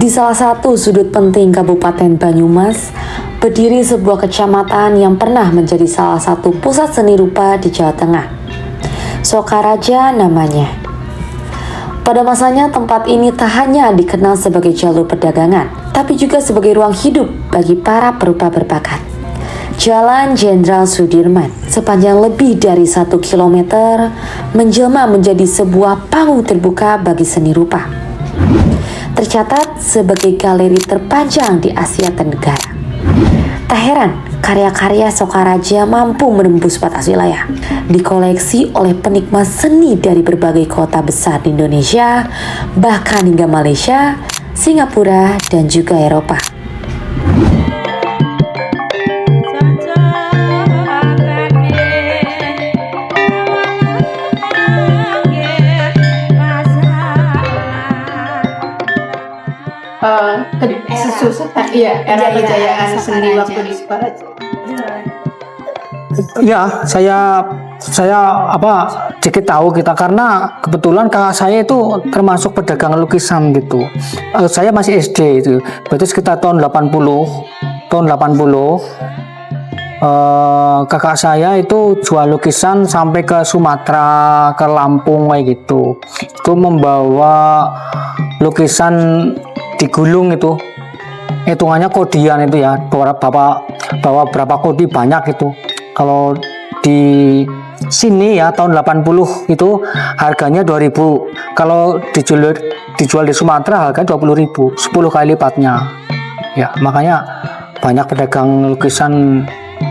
Di salah satu sudut penting Kabupaten Banyumas, berdiri sebuah kecamatan yang pernah menjadi salah satu pusat seni rupa di Jawa Tengah. Sokaraja namanya. Pada masanya tempat ini tak hanya dikenal sebagai jalur perdagangan, tapi juga sebagai ruang hidup bagi para perupa berbakat. Jalan Jenderal Sudirman sepanjang lebih dari 1 kilometer menjelma menjadi sebuah panggung terbuka bagi seni rupa. Tercatat sebagai galeri terpanjang di Asia Tenggara. Tak heran, karya-karya Sokaraja mampu menembus batas wilayah, dikoleksi oleh penikmat seni dari berbagai kota besar di Indonesia, bahkan hingga Malaysia, Singapura, dan juga Eropa. Era kejayaan seni waktu di Sokaraja. Ya, saya sedikit tahu kita karena kebetulan kakak saya itu termasuk pedagang lukisan gitu. Saya masih SD itu, berarti sekitar tahun 80. Kakak saya itu jual lukisan sampai ke Sumatera, ke Lampung kayak gitu. Itu membawa lukisan digulung itu. Hitungannya kodian itu ya, bawa berapa kodi banyak itu. Kalau di sini ya tahun 80 itu harganya 2.000. Kalau dijual di Sumatera harganya 20.000, 10 kali lipatnya. Ya, makanya banyak pedagang lukisan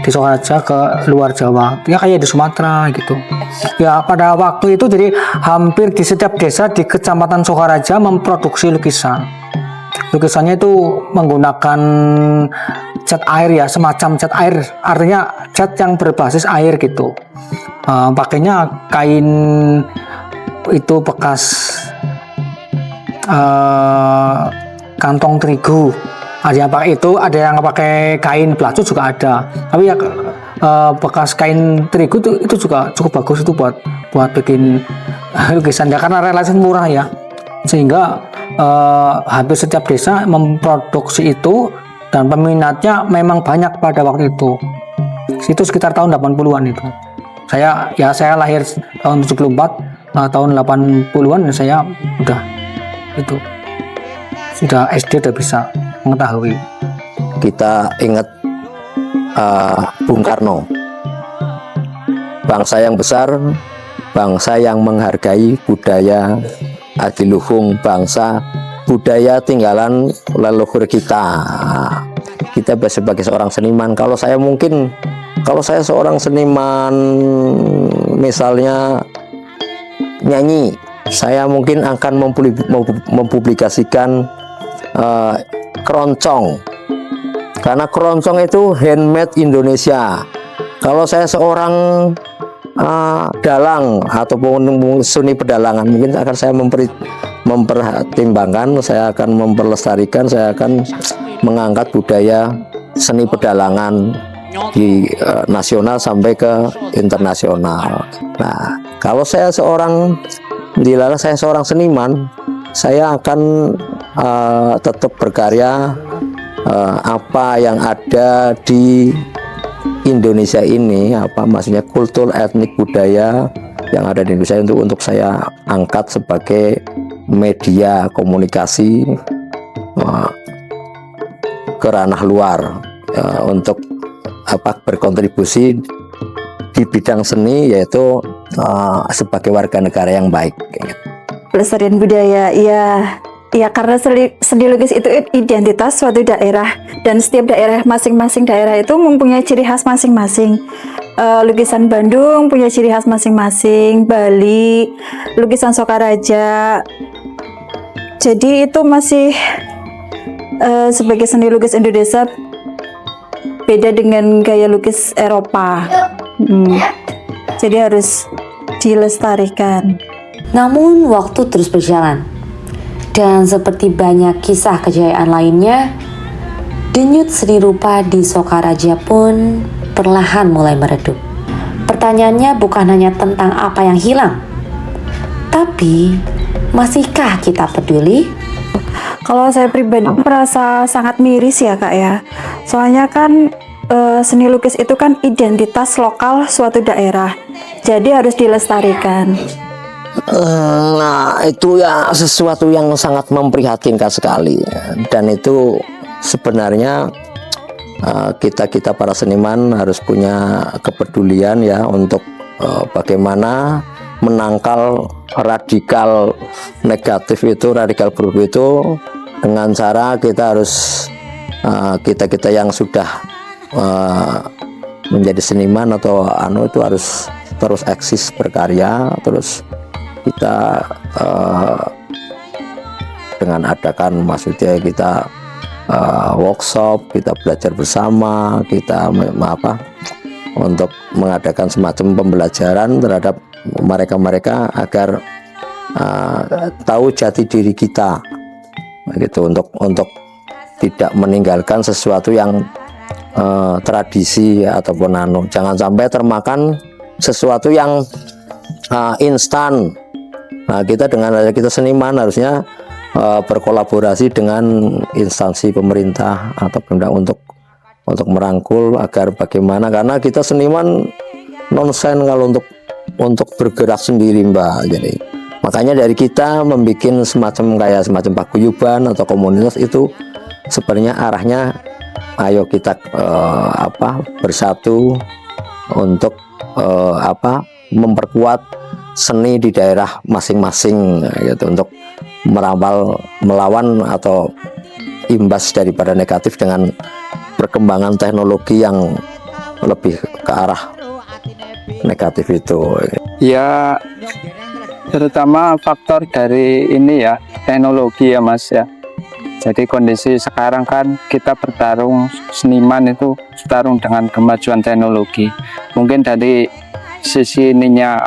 di Sokaraja ke luar Jawa. Ya kayak di Sumatera gitu. Ya pada waktu itu jadi hampir di setiap desa di Kecamatan Sokaraja memproduksi lukisan. Lukisannya itu menggunakan cat air ya, semacam cat air, artinya cat yang berbasis air gitu. Pakainya kain itu bekas kantong terigu. Ada yang pakai itu, ada yang pakai kain belacut juga ada. Tapi ya bekas kain terigu itu juga cukup bagus itu buat bikin lukisan ya, karena relatif murah ya, sehingga hampir setiap desa memproduksi itu dan peminatnya memang banyak pada waktu itu. Itu sekitar tahun 80-an itu. Saya lahir tahun 74, tahun 80-an saya sudah SD udah bisa mengetahui. Kita ingat Bung Karno, bangsa yang besar, bangsa yang menghargai budaya adiluhung bangsa, budaya tinggalan leluhur kita. Kita sebagai seorang seniman, kalau saya seorang seniman misalnya nyanyi, saya mungkin akan mempublikasikan keroncong, karena keroncong itu handmade Indonesia. Kalau saya seorang dalang ataupun seni pedalangan, mungkin akan saya mempertimbangkan, saya akan memperlestarikan, saya akan mengangkat budaya seni pedalangan di nasional sampai ke internasional. Nah, kalau saya seorang seniman, saya akan tetap berkarya apa yang ada di Indonesia ini, maksudnya kultur etnik budaya yang ada di Indonesia untuk saya angkat sebagai media komunikasi ke ranah luar, untuk berkontribusi di bidang seni, yaitu sebagai warga negara yang baik. Pelestarian budaya, ya karena seni lukis itu identitas suatu daerah, dan setiap daerah, masing-masing daerah itu mempunyai ciri khas masing-masing. Lukisan Bandung punya ciri khas masing-masing, Bali, lukisan Sokaraja. Jadi itu masih sebagai seni lukis Indonesia beda dengan gaya lukis Eropa. Jadi harus dilestarikan. Namun waktu terus berjalan, dan seperti banyak kisah kejayaan lainnya, denyut seni rupa di Sokaraja pun perlahan mulai meredup. Pertanyaannya bukan hanya tentang apa yang hilang, tapi masihkah kita peduli? Kalau saya pribadi merasa sangat miris ya Kak ya. Soalnya kan seni lukis itu kan identitas lokal suatu daerah. Jadi harus dilestarikan. Nah, itu ya sesuatu yang sangat memprihatinkan sekali. Dan itu sebenarnya kita para seniman harus punya kepedulian ya untuk bagaimana menangkal radikal negatif itu, radikal buruk itu dengan cara kita harus kita yang sudah menjadi seniman atau itu harus terus eksis berkarya, terus kita dengan adakan maksudnya kita workshop, kita belajar bersama, kita untuk mengadakan semacam pembelajaran terhadap mereka agar tahu jati diri kita gitu, untuk tidak meninggalkan sesuatu yang tradisi ataupun jangan sampai termakan sesuatu yang instan. Nah, kita dengan kita seniman harusnya berkolaborasi dengan instansi pemerintah atau benda untuk merangkul agar bagaimana, karena kita seniman nonsen kalau untuk bergerak sendiri Mbak. Jadi makanya dari kita membuat semacam paguyuban atau komunitas itu sebenarnya arahnya ayo kita bersatu untuk memperkuat seni di daerah masing-masing gitu, untuk melawan atau imbas daripada negatif dengan perkembangan teknologi yang lebih ke arah negatif itu. Ya, terutama faktor dari ini ya, teknologi ya Mas ya. Jadi kondisi sekarang kan kita bertarung, seniman itu bertarung dengan kemajuan teknologi. Mungkin dari sisi ininya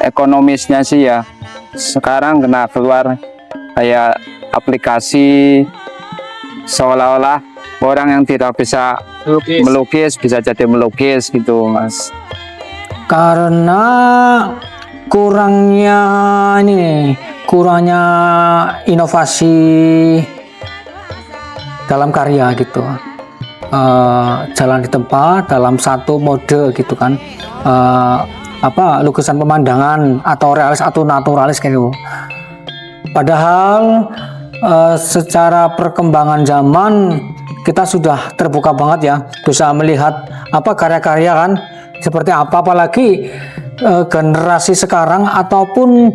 ekonomisnya sih ya, sekarang kena keluar kayak aplikasi seolah-olah orang yang tidak bisa melukis bisa jadi melukis gitu Mas. Karena kurangnya inovasi dalam karya gitu, jalan di tempat dalam satu mode gitu kan, lukisan pemandangan atau realis atau naturalis kayak gitu. Padahal secara perkembangan zaman kita sudah terbuka banget ya, bisa melihat karya-karya kan seperti apa, apalagi generasi sekarang ataupun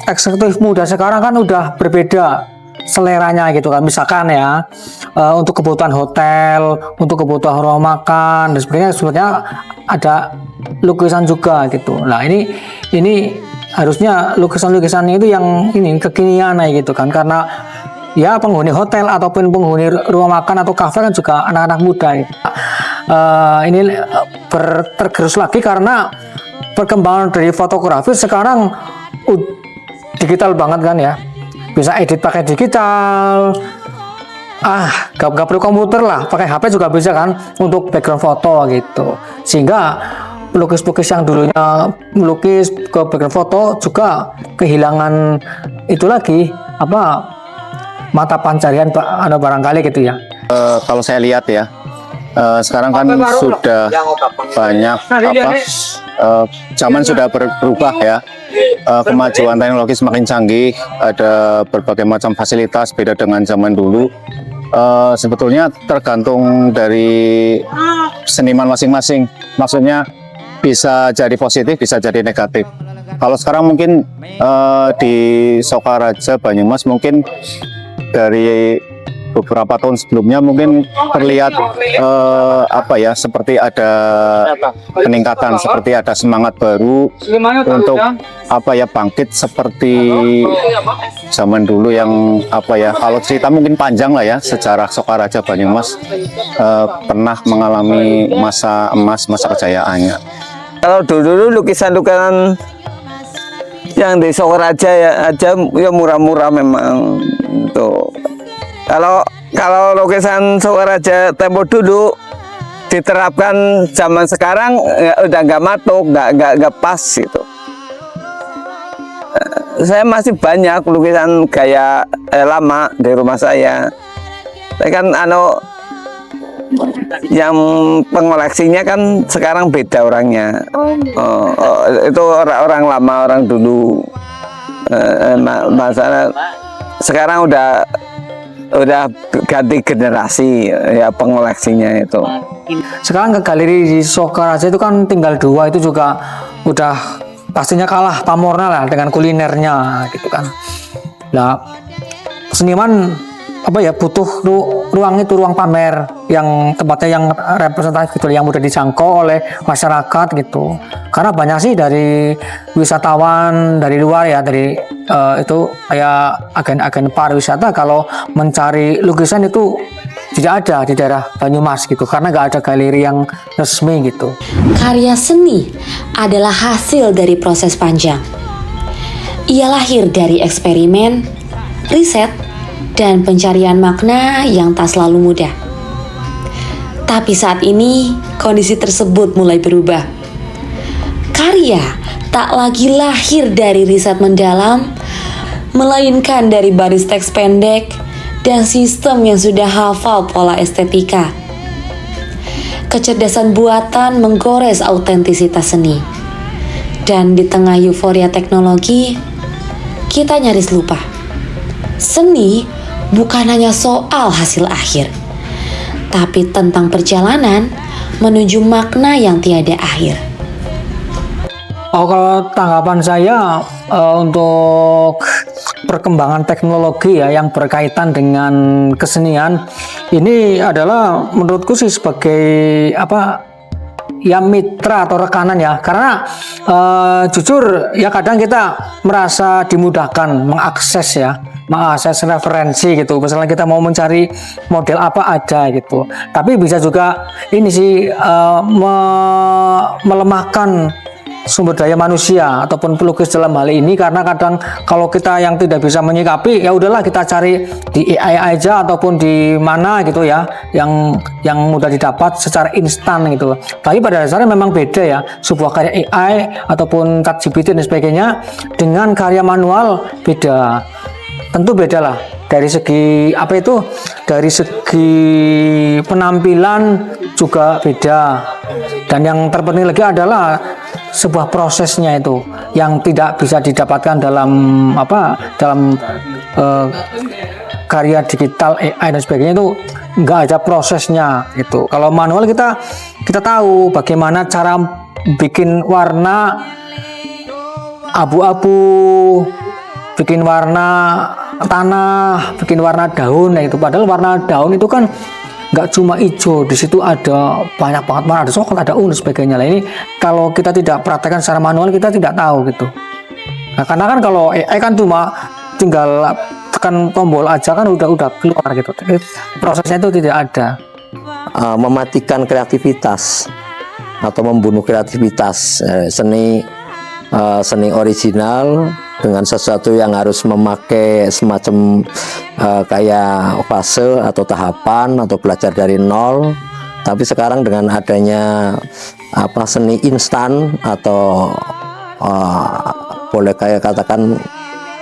eksekutif muda sekarang kan udah berbeda seleranya gitu kan. Misalkan ya untuk kebutuhan hotel, untuk kebutuhan rumah makan dan sebagainya ada lukisan juga gitu. Nah ini harusnya lukisan-lukisan itu yang kekinian gitu kan, karena ya penghuni hotel ataupun penghuni rumah makan atau kafe kan juga anak-anak muda gitu. Ini tergerus lagi karena perkembangan dari fotografi sekarang digital banget kan ya, bisa edit pakai digital, gak perlu komputer lah, pakai HP juga bisa kan untuk background foto gitu, sehingga pelukis-pelukis yang dulunya melukis ke background foto juga kehilangan itu lagi mata pencarian barangkali gitu ya. Kalau saya lihat ya, sekarang kan sudah banyak zaman sudah berubah ya, kemajuan teknologi semakin canggih, ada berbagai macam fasilitas beda dengan zaman dulu. Sebetulnya tergantung dari seniman masing-masing, maksudnya bisa jadi positif, bisa jadi negatif. Kalau sekarang mungkin di Sokaraja Banyumas mungkin dari beberapa tahun sebelumnya mungkin terlihat seperti ada peningkatan, seperti ada semangat baru untuk bangkit seperti zaman dulu yang kalau cerita mungkin panjang lah ya, sejarah Sokaraja Banyumas pernah mengalami masa emas, masa kejayaannya. Kalau dulu lukisan-lukisan yang di Sokaraja ya murah-murah memang tuh. Kalau lukisan Sokaraja tempo dulu diterapkan zaman sekarang ya udah nggak matuk, nggak pas gitu. saya masih banyak lukisan gaya lama di rumah saya. Saya kan yang pengoleksinya kan sekarang beda orangnya. Itu orang lama, orang dulu. Masalah sekarang udah ganti generasi ya pengoleksinya itu. Sekarang ke galeri di Sokaraja itu kan tinggal 2, itu juga udah pastinya kalah pamornya lah dengan kulinernya gitu kan. Nah, seniman butuh ruang itu, ruang pamer yang tempatnya yang representatif gitu, yang mudah dijangkau oleh masyarakat gitu. Karena banyak sih dari wisatawan dari luar ya, dari itu kayak agen-agen pariwisata kalau mencari lukisan itu tidak ada di daerah Banyumas gitu, karena nggak ada galeri yang resmi gitu. Karya seni adalah hasil dari proses panjang. Ia lahir dari eksperimen, riset, dan pencarian makna yang tak selalu mudah. Tapi saat ini, kondisi tersebut mulai berubah. Karya tak lagi lahir dari riset mendalam, melainkan dari baris teks pendek dan sistem yang sudah hafal pola estetika. Kecerdasan buatan menggores autentisitas seni. Dan di tengah euforia teknologi, kita nyaris lupa. Seni bukan hanya soal hasil akhir, tapi tentang perjalanan menuju makna yang tiada akhir. Kalau tanggapan saya untuk perkembangan teknologi ya yang berkaitan dengan kesenian ini adalah menurutku sih sebagai ya mitra atau rekanan ya, karena jujur ya kadang kita merasa dimudahkan mengakses referensi gitu. Misalnya kita mau mencari model apa ada gitu, tapi bisa juga ini sih melemahkan sumber daya manusia ataupun pelukis dalam hal ini, karena kadang kalau kita yang tidak bisa menyikapi ya udahlah kita cari di AI aja ataupun di mana gitu ya yang mudah didapat secara instan gitu. Tapi pada dasarnya memang beda ya sebuah karya AI ataupun ChatGPT dan sebagainya dengan karya manual, beda. Tentu beda lah dari segi dari segi penampilan juga beda, dan yang terpenting lagi adalah sebuah prosesnya itu yang tidak bisa didapatkan dalam karya digital AI dan sebagainya, itu nggak ada prosesnya itu. Kalau manual kita tahu bagaimana cara bikin warna abu-abu, bikin warna tanah, bikin warna daun itu. Padahal warna daun itu kan nggak cuma hijau, di situ ada banyak banget warna, ada coklat, ada ungu dan sebagainya. Lah ini kalau kita tidak praktekkan secara manual kita tidak tahu gitu. Nah, karena kan kalau AI kan cuma tinggal tekan tombol aja kan udah keluar gitu. Prosesnya itu tidak ada. Mematikan kreativitas atau membunuh kreativitas seni original dengan sesuatu yang harus memakai semacam kayak fase atau tahapan atau belajar dari nol. Tapi sekarang dengan adanya seni instan atau boleh kayak katakan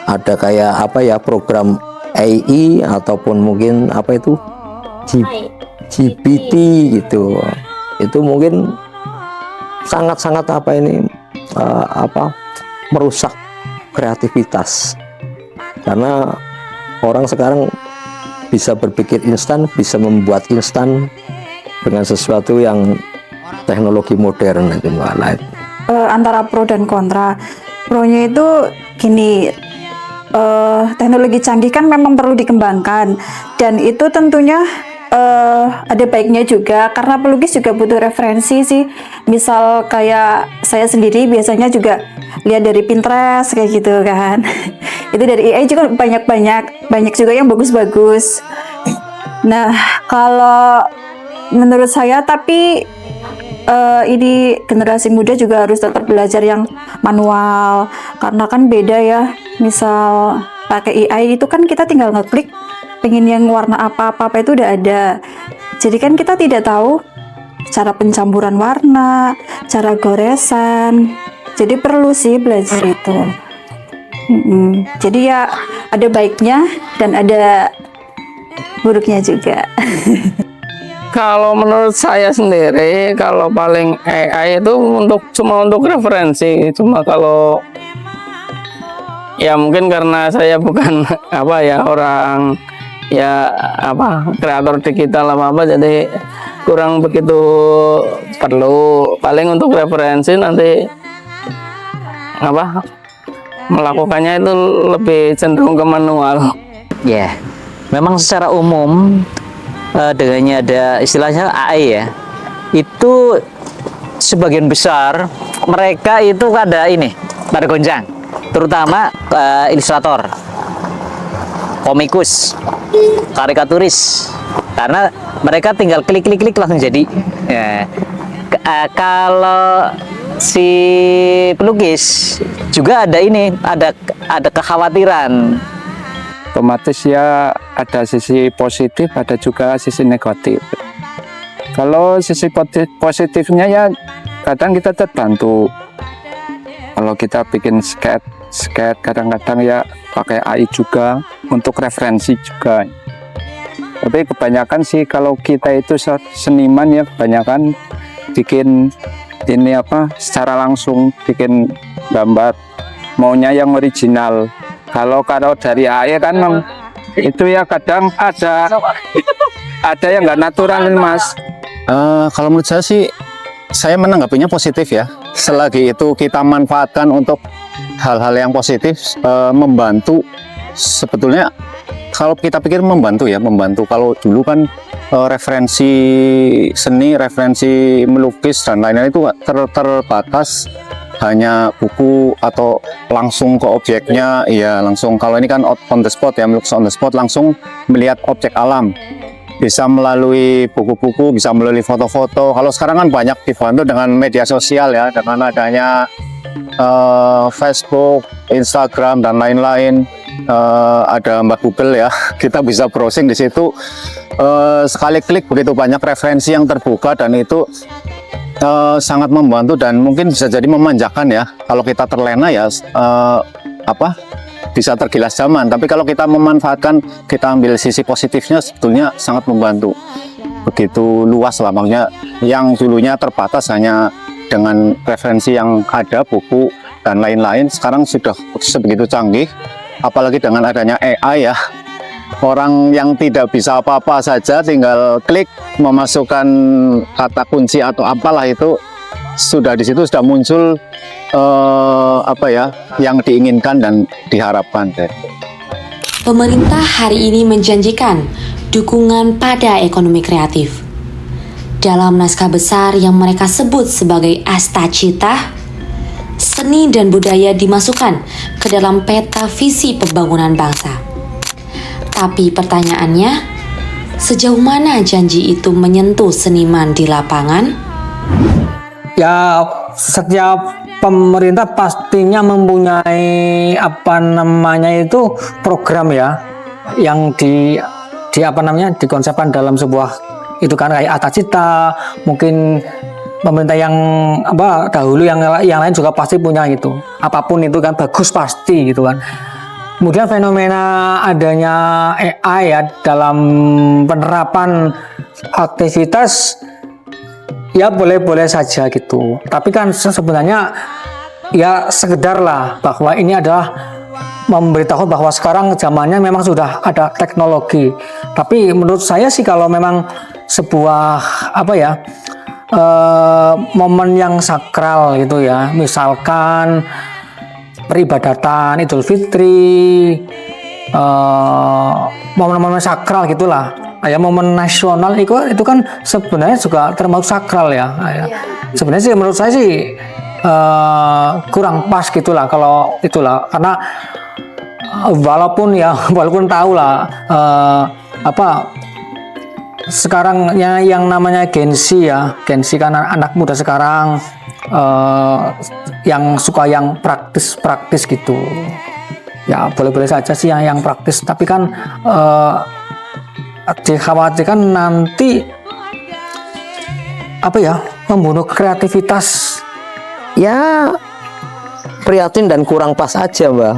ada kayak program AI ataupun mungkin GPT gitu, itu mungkin sangat-sangat merusak kreativitas, karena orang sekarang bisa berpikir instan, bisa membuat instan dengan sesuatu yang teknologi modern itu. Antara pro dan kontra. Pro-nya itu gini, teknologi canggih kan memang perlu dikembangkan, dan itu tentunya ada baiknya juga, karena pelukis juga butuh referensi sih. Misal kayak saya sendiri biasanya juga lihat dari Pinterest kayak gitu kan. Itu dari AI juga banyak juga yang bagus-bagus. Nah, kalau menurut saya tapi ini generasi muda juga harus tetap belajar yang manual, karena kan beda ya. Misal pakai AI itu kan kita tinggal ngeklik pengen yang warna apa itu udah ada. Jadi kan kita tidak tahu cara pencampuran warna, cara goresan. Jadi perlu sih belajar itu. Jadi ya ada baiknya dan ada buruknya juga. Kalau menurut saya sendiri, kalau paling AI itu cuma untuk referensi. Cuma kalau ya mungkin karena saya bukan orang kreator digital apa jadi kurang begitu perlu. Paling untuk referensi nanti melakukannya itu lebih cenderung ke manual. Ya, memang secara umum dengannya ada istilahnya AI ya, itu sebagian besar mereka itu pada gonjang, terutama ilustrator, komikus, karikaturis, karena mereka tinggal klik langsung jadi. Ya. Kalau si pelukis juga ada kekhawatiran. Otomatis ya ada sisi positif, ada juga sisi negatif. Kalau sisi positifnya ya kadang kita terbantu. Kalau kita bikin sketch kadang-kadang ya pakai AI juga untuk referensi juga. Tapi kebanyakan sih kalau kita itu seniman ya kebanyakan bikin secara langsung, bikin gambar maunya yang original. Kalau dari AI kan itu ya kadang ada yang nggak natural Mas. Kalau menurut saya sih, saya menanggapinya positif ya. Selagi itu kita manfaatkan untuk hal-hal yang positif, membantu. Sebetulnya kalau kita pikir membantu. Kalau dulu kan referensi seni, referensi melukis dan lain-lain itu terbatas hanya buku atau langsung ke objeknya, ya langsung. Kalau ini kan on the spot ya, melukis on the spot, langsung melihat objek alam. Bisa melalui buku-buku, bisa melalui foto-foto. Kalau sekarang kan banyak dibantu dengan media sosial ya, dengan adanya Facebook, Instagram dan lain-lain. Ada Mbak Google ya, kita bisa browsing di situ. Sekali klik begitu banyak referensi yang terbuka dan itu sangat membantu dan mungkin bisa jadi memanjakan ya. Kalau kita terlena ya bisa tergilas zaman. Tapi kalau kita memanfaatkan, kita ambil sisi positifnya, sebetulnya sangat membantu. Begitu luas lah, maksudnya yang dulunya terbatas hanya dengan referensi yang ada, buku dan lain-lain, sekarang sudah sebegitu canggih. Apalagi dengan adanya AI ya. Orang yang tidak bisa apa-apa saja tinggal klik memasukkan kata kunci atau apalah, itu sudah di situ sudah muncul yang diinginkan dan diharapkan. Pemerintah hari ini menjanjikan dukungan pada ekonomi kreatif. Dalam naskah besar yang mereka sebut sebagai Asta Cita, seni dan budaya dimasukkan ke dalam peta visi pembangunan bangsa. Tapi pertanyaannya, sejauh mana janji itu menyentuh seniman di lapangan? Ya, setiap pemerintah pastinya mempunyai program ya, yang dikonsepkan dalam sebuah itu kan kayak Asta Cita. Mungkin pemerintah yang dahulu yang lain juga pasti punya itu. Apapun itu kan bagus pasti gitu kan. Kemudian fenomena adanya AI ya dalam penerapan aktivitas ya boleh-boleh saja gitu. Tapi kan sebenarnya ya sekedar lah bahwa ini adalah memberitahu bahwa sekarang zamannya memang sudah ada teknologi. Tapi menurut saya sih kalau memang sebuah momen yang sakral gitu ya, misalkan peribadatan Idul Fitri, momen-momen sakral gitulah, ya momen nasional itu kan sebenarnya juga termasuk sakral ya. Sebenarnya sih menurut saya sih kurang pas gitulah kalau itulah, karena walaupun tahu lah sekarang yang namanya Gen Z kan anak muda sekarang yang suka yang praktis gitu ya, boleh-boleh saja sih yang praktis, tapi kan dikhawatirkan nanti membunuh kreativitas. Ya prihatin dan kurang pas aja Mbak.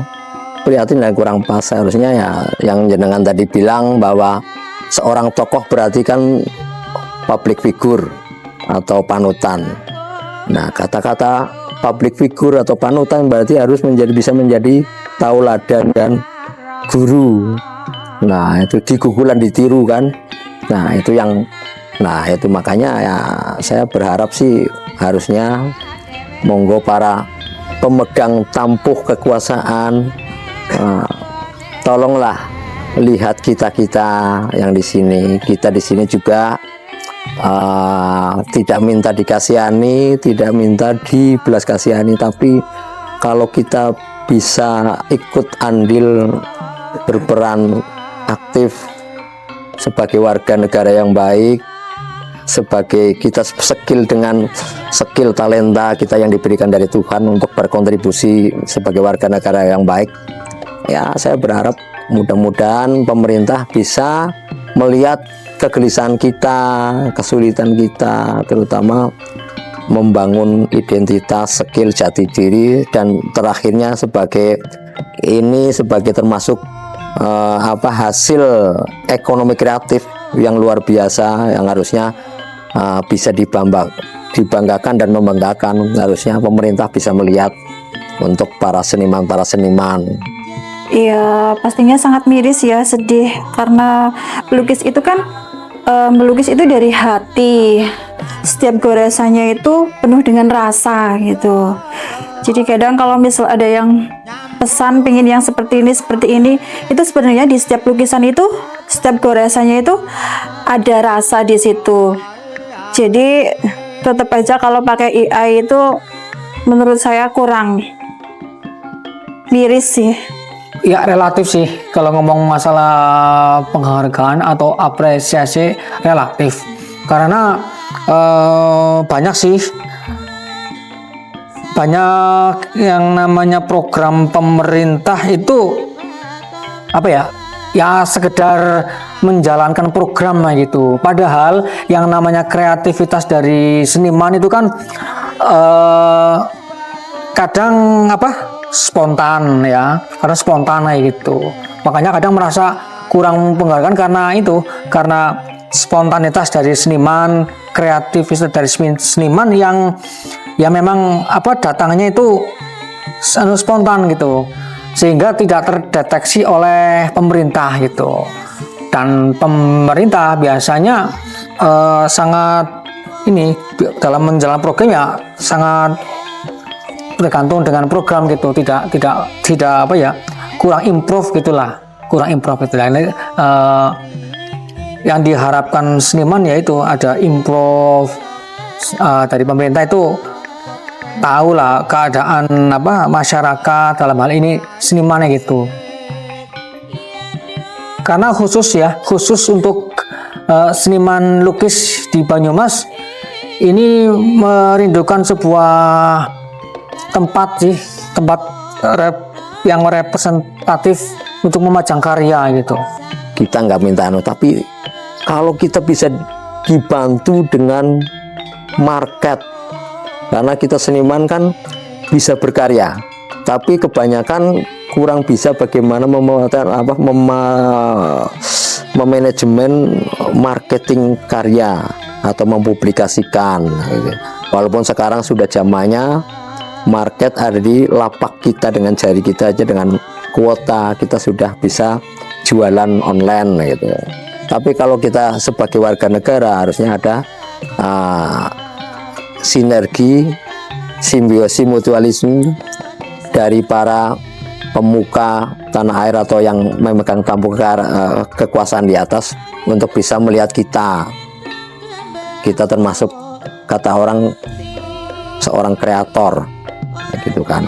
prihatin dan kurang pas. Harusnya ya yang jenengan tadi bilang bahwa seorang tokoh berarti kan public figure atau panutan. Nah, kata-kata public figure atau panutan berarti harus bisa menjadi tauladan dan guru. Nah, itu digugulan ditiru kan. Nah, itu makanya ya saya berharap sih harusnya monggo para pemegang tampuk kekuasaan, tolonglah lihat kita yang di sini. Kita di sini juga tidak minta dikasihani, tidak minta dibelas kasihani, tapi kalau kita bisa ikut andil berperan aktif sebagai warga negara yang baik, sebagai kita dengan skill talenta kita yang diberikan dari Tuhan untuk berkontribusi sebagai warga negara yang baik, ya saya berharap mudah-mudahan pemerintah bisa melihat kegelisahan kita, kesulitan kita, terutama membangun identitas, skill, jati diri, dan terakhirnya sebagai termasuk hasil ekonomi kreatif yang luar biasa yang harusnya bisa dibanggakan dan membanggakan. Harusnya pemerintah bisa melihat untuk para seniman. Iya, pastinya sangat miris ya, sedih karena melukis itu kan melukis itu dari hati. Setiap goresannya itu penuh dengan rasa gitu. Jadi kadang kalau misal ada yang pesan pengen yang seperti ini, itu sebenarnya di setiap lukisan itu, setiap goresannya itu ada rasa di situ. Jadi tetap aja kalau pakai AI itu menurut saya kurang, miris sih. Ya relatif sih, kalau ngomong masalah penghargaan atau apresiasi relatif, karena banyak yang namanya program pemerintah itu ya sekedar menjalankan program gitu. Padahal yang namanya kreativitas dari seniman itu kan kadang spontan ya, karena spontan gitu. Makanya kadang merasa kurang penghargaan karena spontanitas dari seniman, kreativitas dari seniman yang ya memang datangnya itu spontan gitu, sehingga tidak terdeteksi oleh pemerintah gitu. Dan pemerintah biasanya sangat dalam menjalankan program ya sangat tergantung dengan program gitu, tidak kurang improve gitulah. Yang diharapkan seniman yaitu ada improve dari pemerintah, itu tahulah keadaan masyarakat, dalam hal ini senimannya gitu. Karena khusus untuk seniman lukis di Banyumas ini merindukan sebuah tempat yang representatif untuk memajang karya gitu. Kita nggak minta tapi kalau kita bisa dibantu dengan market, karena kita seniman kan bisa berkarya, tapi kebanyakan kurang bisa bagaimana memanajemen marketing karya atau mempublikasikan gitu. Walaupun sekarang sudah zamannya market ada di lapak kita, dengan jari kita aja, dengan kuota kita sudah bisa jualan online gitu. Tapi kalau kita sebagai warga negara harusnya ada sinergi, simbiosi, mutualisme dari para pemuka tanah air atau yang memegang tampuk kekuasaan di atas untuk bisa melihat kita termasuk kata orang seorang kreator gitu kan,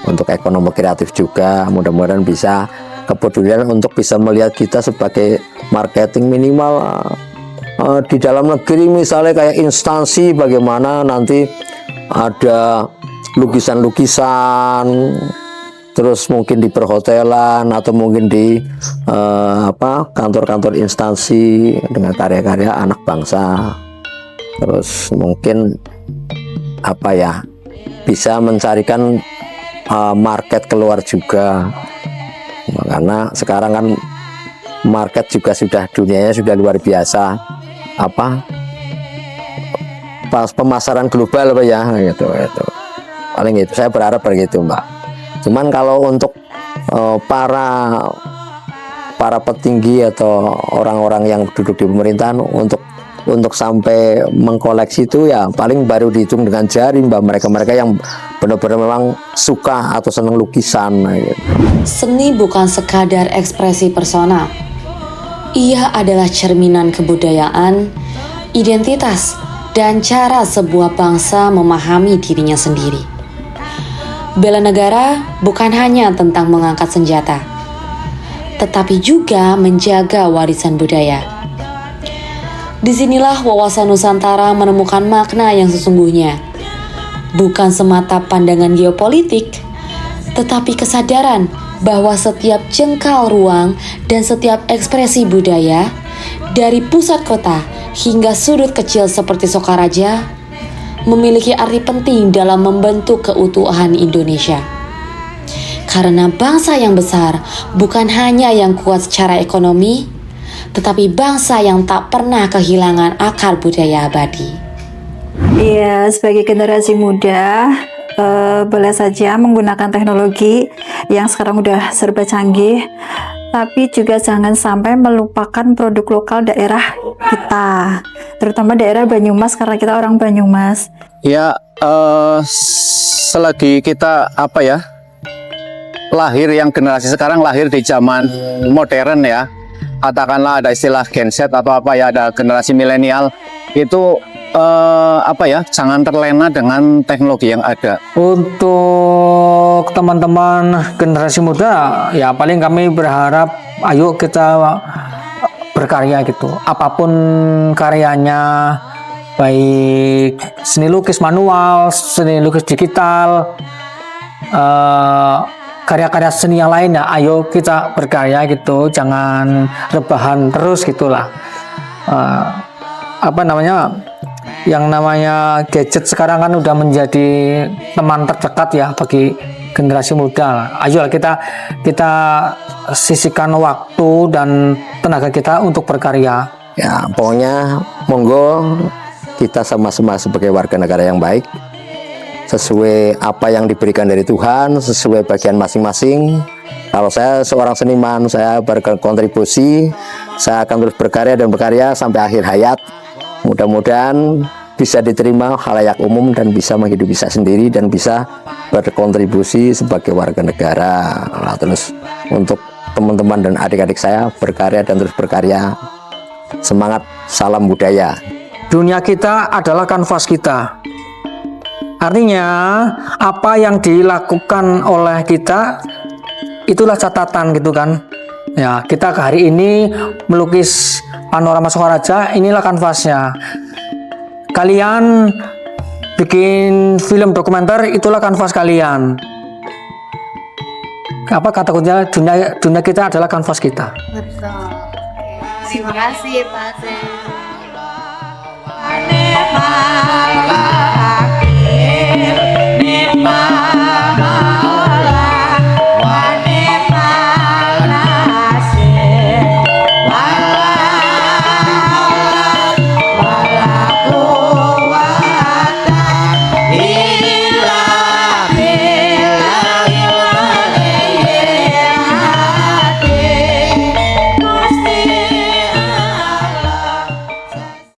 untuk ekonomi kreatif juga. Mudah-mudahan bisa kepedulian untuk bisa melihat kita sebagai marketing minimal di dalam negeri, misalnya kayak instansi, bagaimana nanti ada lukisan-lukisan, terus mungkin di perhotelan atau mungkin di kantor-kantor instansi dengan karya-karya anak bangsa. Terus mungkin bisa mencarikan market keluar juga. Karena sekarang kan market juga sudah, dunianya sudah luar biasa, apa pas pemasaran global Pak ya, gitu. Paling itu saya berharap begitu Mbak. Cuman kalau untuk para petinggi atau orang-orang yang duduk di pemerintahan untuk sampai mengkoleksi itu ya paling baru dihitung dengan jari Mbak, mereka yang benar-benar memang suka atau senang lukisan gitu. Seni bukan sekadar ekspresi personal. Ia adalah cerminan kebudayaan, identitas, dan cara sebuah bangsa memahami dirinya sendiri. Bela negara bukan hanya tentang mengangkat senjata, tetapi juga menjaga warisan budaya. Disinilah wawasan Nusantara menemukan makna yang sesungguhnya, bukan semata pandangan geopolitik, tetapi kesadaran bahwa setiap jengkal ruang dan setiap ekspresi budaya, dari pusat kota hingga sudut kecil seperti Sokaraja, memiliki arti penting dalam membentuk keutuhan Indonesia. Karena bangsa yang besar bukan hanya yang kuat secara ekonomi, tetapi bangsa yang tak pernah kehilangan akar budaya abadi. Iya, sebagai generasi muda, boleh saja menggunakan teknologi yang sekarang udah serba canggih, tapi juga jangan sampai melupakan produk lokal daerah kita, terutama daerah Banyumas karena kita orang Banyumas. Ya, selagi kita lahir, yang generasi sekarang lahir di zaman modern ya, katakanlah ada istilah Gen Z atau ada generasi milenial, itu jangan terlena dengan teknologi yang ada. Untuk teman-teman generasi muda, ya paling kami berharap ayo kita berkarya gitu. Apapun karyanya, baik seni lukis manual, seni lukis digital, karya-karya seni yang lainnya, ayo kita berkarya gitu. Jangan rebahan terus gitulah. Yang namanya gadget sekarang kan udah menjadi teman terdekat ya bagi generasi muda. Ayo kita sisihkan waktu dan tenaga kita untuk berkarya. Ya, pokoknya monggo kita sama-sama sebagai warga negara yang baik, sesuai apa yang diberikan dari Tuhan, sesuai bagian masing-masing. Kalau saya seorang seniman, saya berkontribusi, saya akan terus berkarya dan berkarya sampai akhir hayat. Mudah-mudahan bisa diterima khalayak umum dan bisa menghidupi saya sendiri dan bisa berkontribusi sebagai warga negara. Nah, terus untuk teman-teman dan adik-adik saya berkarya dan terus berkarya. Semangat, salam budaya. Dunia kita adalah kanvas kita. Artinya apa yang dilakukan oleh kita itulah catatan gitu kan. Ya, kita hari ini melukis panorama Sokaraja, inilah kanvasnya. Kalian bikin film dokumenter, itulah kanvas kalian. Apa kata kuncinya, dunia kita adalah kanvas kita. Betul. Terima kasih Pak Sen.